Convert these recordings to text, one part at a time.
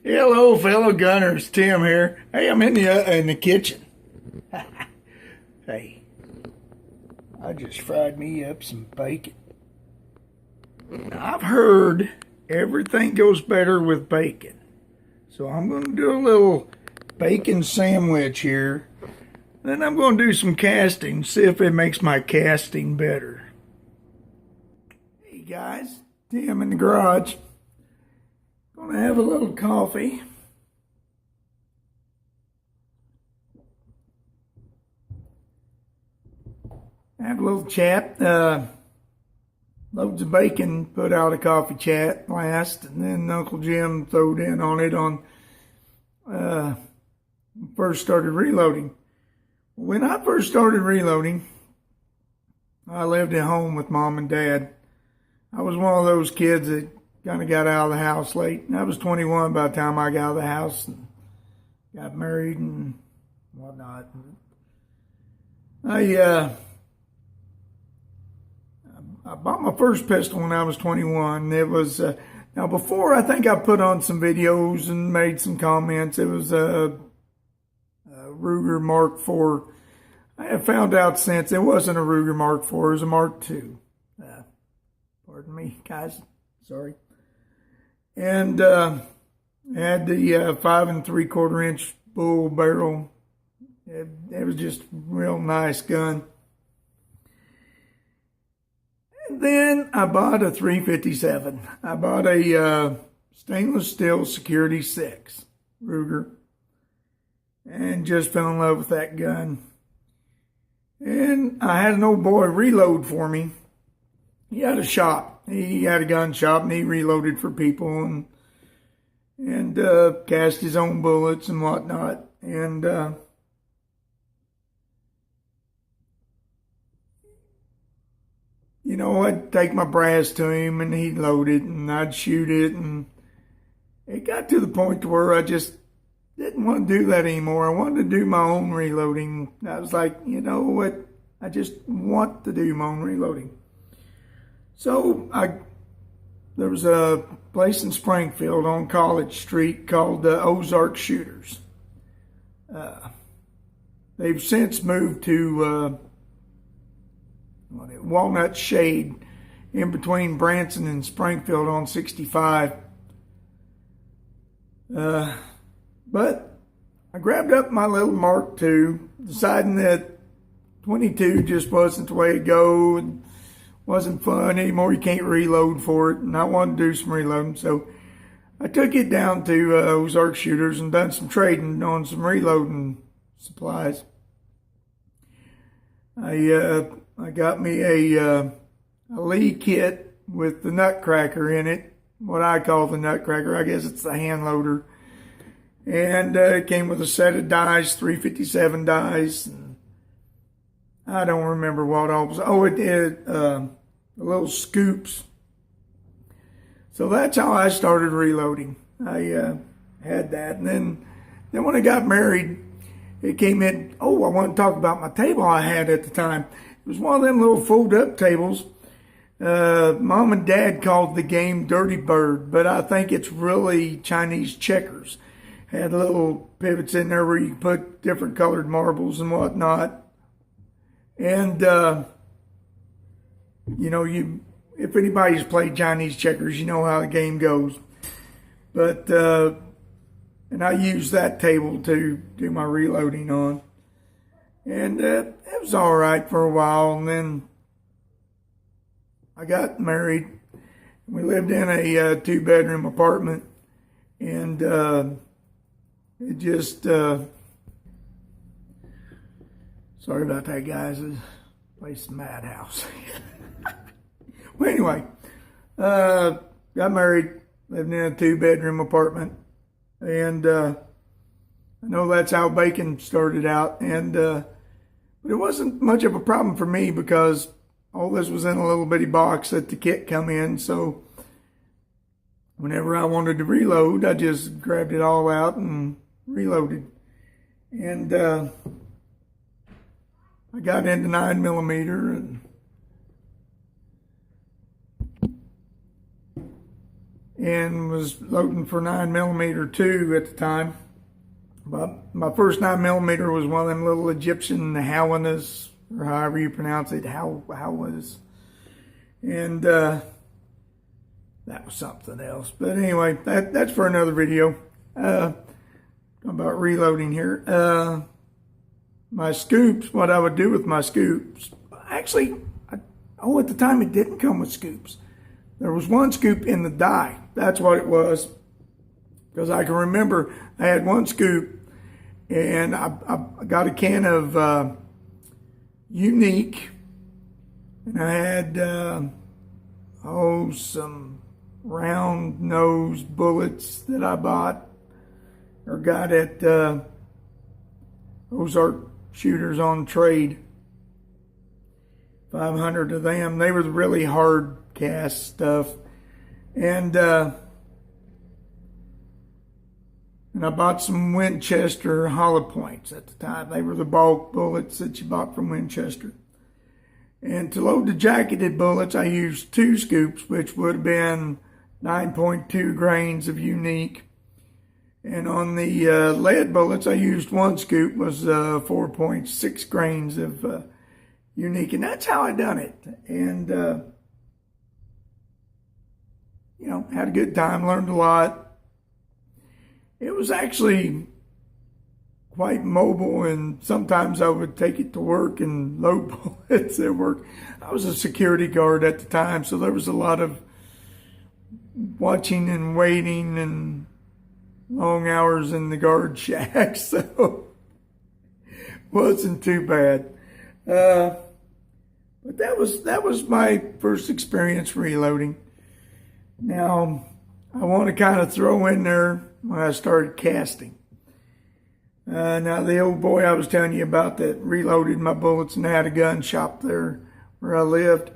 Hello, fellow gunners. Tim here. Hey, I'm in the kitchen. Hey, I just fried me up some bacon. Now, I've heard everything goes better with bacon, so I'm going to do a little bacon sandwich here. Then I'm going to do some casting, see if it makes my casting better. Hey guys, Tim in the garage. Going to have a little coffee. Have a little chat. Loads of bacon put out a coffee chat last, and then Uncle Jim throwed in on it on first started reloading. When I first started reloading, I lived at home with Mom and Dad. I was one of those kids that kind of got out of the house late. And I was 21 by the time I got out of the house and got married and whatnot. I bought my first pistol when I was 21. It was, now before I think I put on some videos and made some comments, it was a Ruger Mark IV. I have found out since it wasn't a Ruger Mark IV, it was a Mark II. Pardon me, guys, sorry. And had the 5 3/4 inch bull barrel. It was just a real nice gun. And then I bought a 357. I bought a stainless steel Security 6 Ruger. And just fell in love with that gun. And I had an old boy reload for me. He had a shop. He had a gun shop and he reloaded for people and cast his own bullets and whatnot. And you know, I'd take my brass to him and he'd load it and I'd shoot it, and it got to the point to where I just didn't want to do that anymore. I wanted to do my own reloading. I was like, you know what? I just want to do my own reloading. So there was a place in Springfield on College Street called the Ozark Shooters. They've since moved to Walnut Shade in between Branson and Springfield on 65. But I grabbed up my little Mark II, deciding that 22 just wasn't the way to go and wasn't fun anymore. You can't reload for it, and I wanted to do some reloading. So I took it down to Ozark Shooters and done some trading on some reloading supplies. I got me a Lee kit with the Nutcracker in it, what I call the Nutcracker. I guess it's the hand loader. And it came with a set of dice, 357 dice. And I don't remember what all was. Oh, it did the little scoops. So that's how I started reloading. I had that. And then when I got married, it came in. Oh, I want to talk about my table I had at the time. It was one of them little fold-up tables. Mom and Dad called the game Dirty Bird, but I think it's really Chinese checkers. Had little pivots in there where you could put different colored marbles and whatnot. And, you know, if anybody's played Chinese checkers, you know how the game goes. But, and I used that table to do my reloading on. And it was all right for a while. And then I got married. We lived in a 2-bedroom apartment. And it just, sorry about that, guys. This place is a madhouse. Well, anyway, got married, lived in a 2-bedroom apartment, and I know that's how bacon started out. And but it wasn't much of a problem for me because all this was in a little bitty box that the kit come in. So whenever I wanted to reload, I just grabbed it all out and reloaded. And I got into 9mm, and and was loading for 9mm too at the time. But my first 9mm was one of them little Egyptian Howanas, or however you pronounce it, Howas. And that was something else. But anyway, that's for another video. About reloading here. My scoops, what I would do with my scoops. Actually, at the time it didn't come with scoops. There was one scoop in the die. That's what it was. Because I can remember I had one scoop, and I got a can of Unique, and I had some round nose bullets that I bought or got at Ozark Shooters on trade. 500 of them. They were the really hard cast stuff. And I bought some Winchester hollow points at the time. They were the bulk bullets that you bought from Winchester. And to load the jacketed bullets, I used 2 scoops, which would have been 9.2 grains of Unique. And on the lead bullets, I used 1 scoop, was 4.6 grains of Unique. And that's how I done it. And, had a good time, learned a lot. It was actually quite mobile, and sometimes I would take it to work and load bullets at work. I was a security guard at the time, so there was a lot of watching and waiting and long hours in the guard shack, so wasn't too bad. But that was my first experience reloading. Now, I want to kind of throw in there when I started casting. Now, the old boy I was telling you about that reloaded my bullets and had a gun shop there where I lived.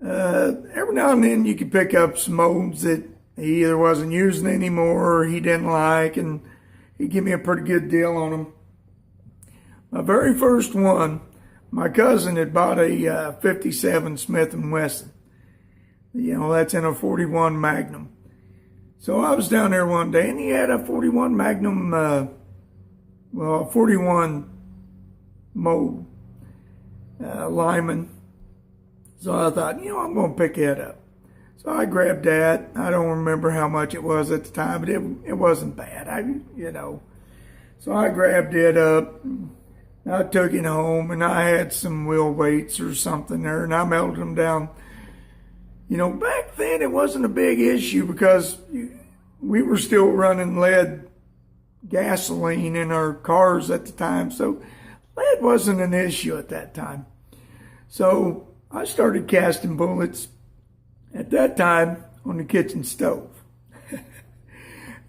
Every now and then you could pick up some molds that he either wasn't using anymore or he didn't like, and he'd give me a pretty good deal on them. My very first one, my cousin had bought a 57 Smith & Wesson. That's in a 41 Magnum. So I was down there one day, and he had a 41 Magnum, 41 mold Lyman. So I thought, I'm going to pick it up. So I grabbed that. I don't remember how much it was at the time, but it wasn't bad. So I grabbed it up. I took it home, and I had some wheel weights or something there, and I melted them down. Back then it wasn't a big issue because we were still running lead gasoline in our cars at the time, so lead wasn't an issue at that time. So I started casting bullets at that time on the kitchen stove.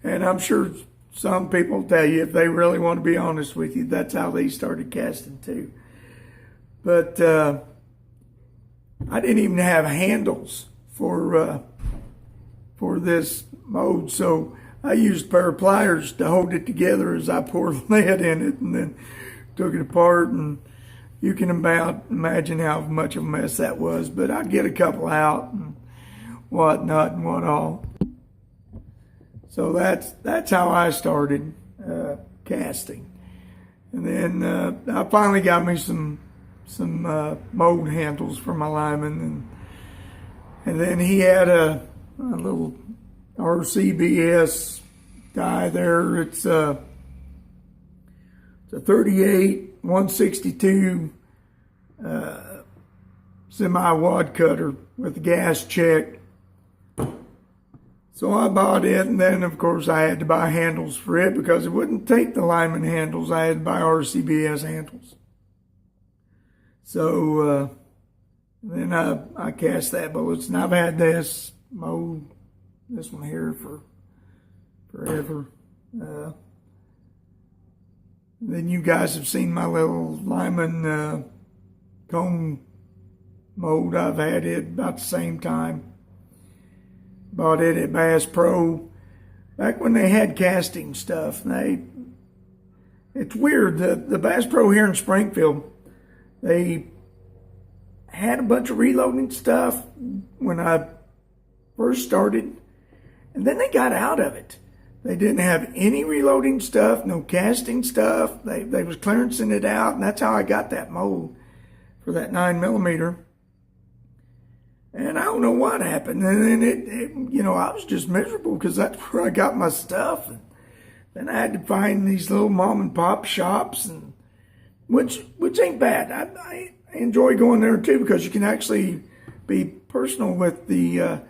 And I'm sure some people tell you, if they really want to be honest with you, that's how they started casting too. But I didn't even have handles for this mold, so I used a pair of pliers to hold it together as I poured lead in it, and then took it apart, and you can imagine how much of a mess that was. But I'd get a couple out and whatnot and what all. So that's how I started casting. And then I finally got me some mold handles for my Lyman, and then he had a little RCBS die there. It's a 38 162 semi-wad cutter with a gas check. So I bought it, and then of course I had to buy handles for it because it wouldn't take the Lyman handles. I had to buy RCBS handles. So then I cast that bullets, and I've had this mold, this one here, for forever. Then you guys have seen my little Lyman cone mold. I've had it about the same time. Bought it at Bass Pro back when they had casting stuff. It's weird. The Bass Pro here in Springfield, they had a bunch of reloading stuff when I first started, and then they got out of it. They didn't have any reloading stuff, no casting stuff. They was clearancing it out, and that's how I got that mold for that 9mm. And I don't know what happened. And then I was just miserable because that's where I got my stuff. And then I had to find these little mom and pop shops, and which ain't bad. I enjoy going there too because you can actually be personal with the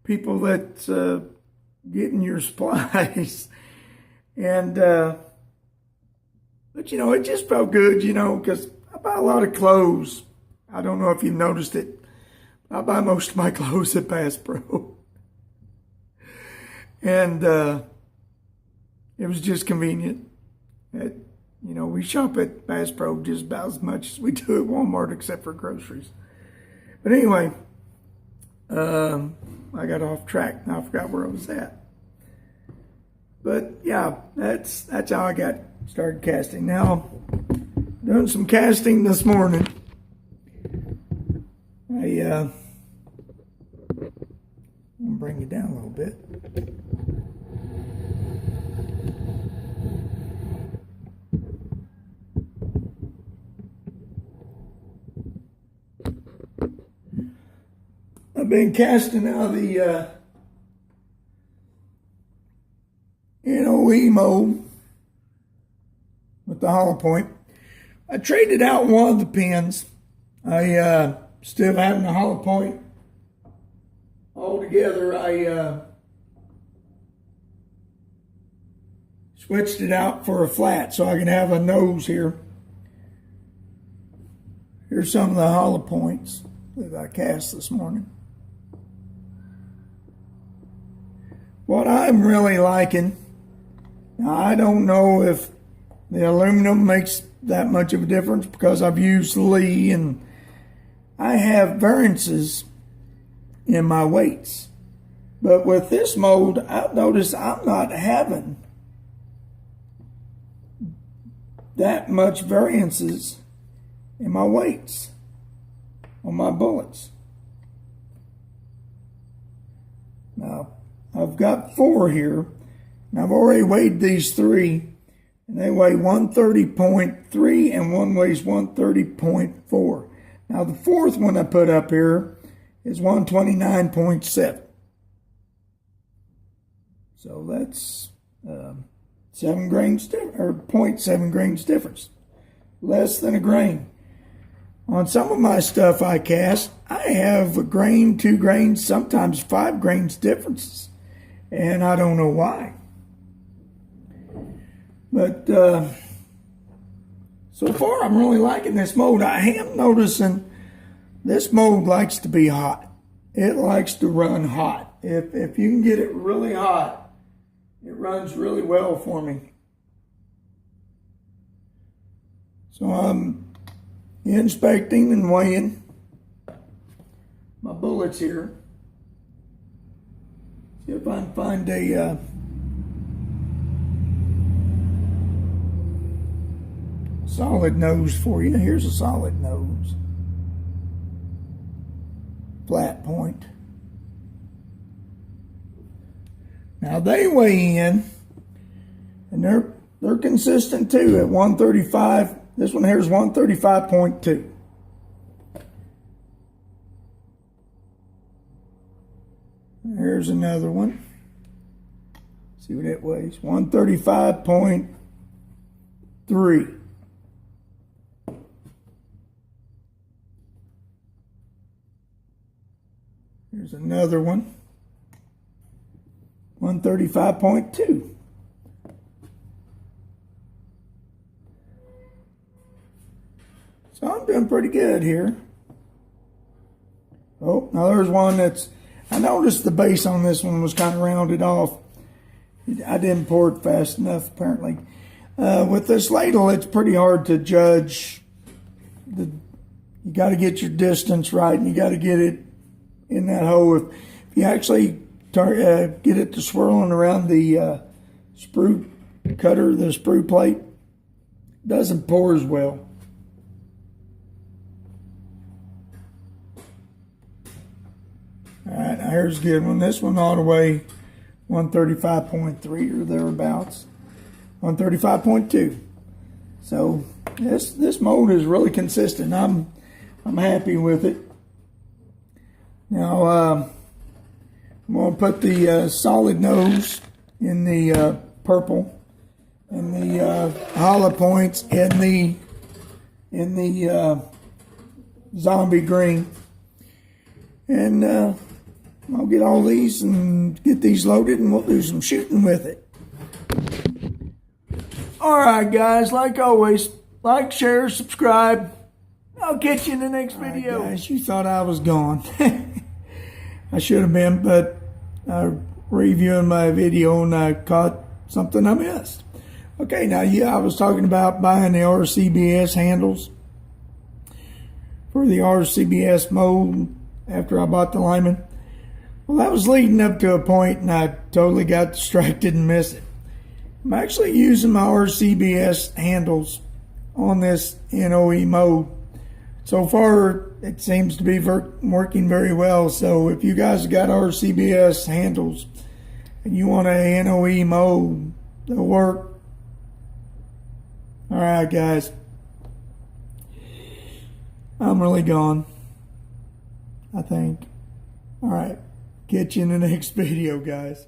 people that getting your supplies. And but it just felt good, because I buy a lot of clothes. I don't know if you've noticed it. I buy most of my clothes at Bass Pro. And it was just convenient. We shop at Bass Pro just about as much as we do at Walmart, except for groceries. But anyway, I got off track. Now I forgot where I was at. But yeah, that's how I got started casting. Now, doing some casting this morning. I'm gonna bring you down a little bit. I've been casting out of the NOE mold with the hollow point. I traded out one of the pins. I still having the hollow point altogether. I switched it out for a flat so I can have a nose here. Here's some of the hollow points that I cast this morning. What I'm really liking, now I don't know if the aluminum makes that much of a difference because I've used Lee and I have variances in my weights. But with this mold, I've noticed I'm not having that much variances in my weights on my bullets. Now, I've got 4 here, and I've already weighed these 3, and they weigh 130.3 and one weighs 130.4. Now, the 4th one I put up here is 129.7. So that's 7 grains, or 0.7 grains difference. Less than a grain. On some of my stuff I cast, I have a grain, 2 grains, sometimes 5 grains differences. And I don't know why. But so far I'm really liking this mold. I am noticing this mold likes to be hot. It likes to run hot. If you can get it really hot, it runs really well for me. So I'm inspecting and weighing my bullets here. See if I can find a solid nose for you. Here's a solid nose. Flat point. Now they weigh in, and they're consistent too at 135. This one here is 135.2. Here's another one. See what it weighs. 135.3. Here's another one. 135.2. So I'm doing pretty good here. Oh, now there's one that's, I noticed the base on this one was kind of rounded off. I didn't pour it fast enough, apparently. With this ladle, it's pretty hard to judge. You got to get your distance right, and you got to get it in that hole. If you actually get it to swirling around the sprue cutter, the sprue plate, it doesn't pour as well. All right, now here's a good one. This one all the way 135.3 or thereabouts. 135.2. So this mold is really consistent. I'm happy with it. Now I'm going to put the solid nose in the purple and the hollow points in the zombie green, and I'll get all these and get these loaded, and we'll do some shooting with it. All right, guys, like always, like, share, subscribe. I'll catch you in the next video. Right, guys, you thought I was gone. I should have been, but reviewing my video and I caught something I missed. Okay, now, yeah, I was talking about buying the RCBS handles for the RCBS mold after I bought the lineman. Well, that was leading up to a point, and I totally got distracted and missed it. I'm actually using my RCBS handles on this NOE mode. So far, it seems to be working very well. So if you guys have got RCBS handles and you want a NOE mode to work, all right, guys, I'm really gone, I think. All right, catch you in the next video, guys.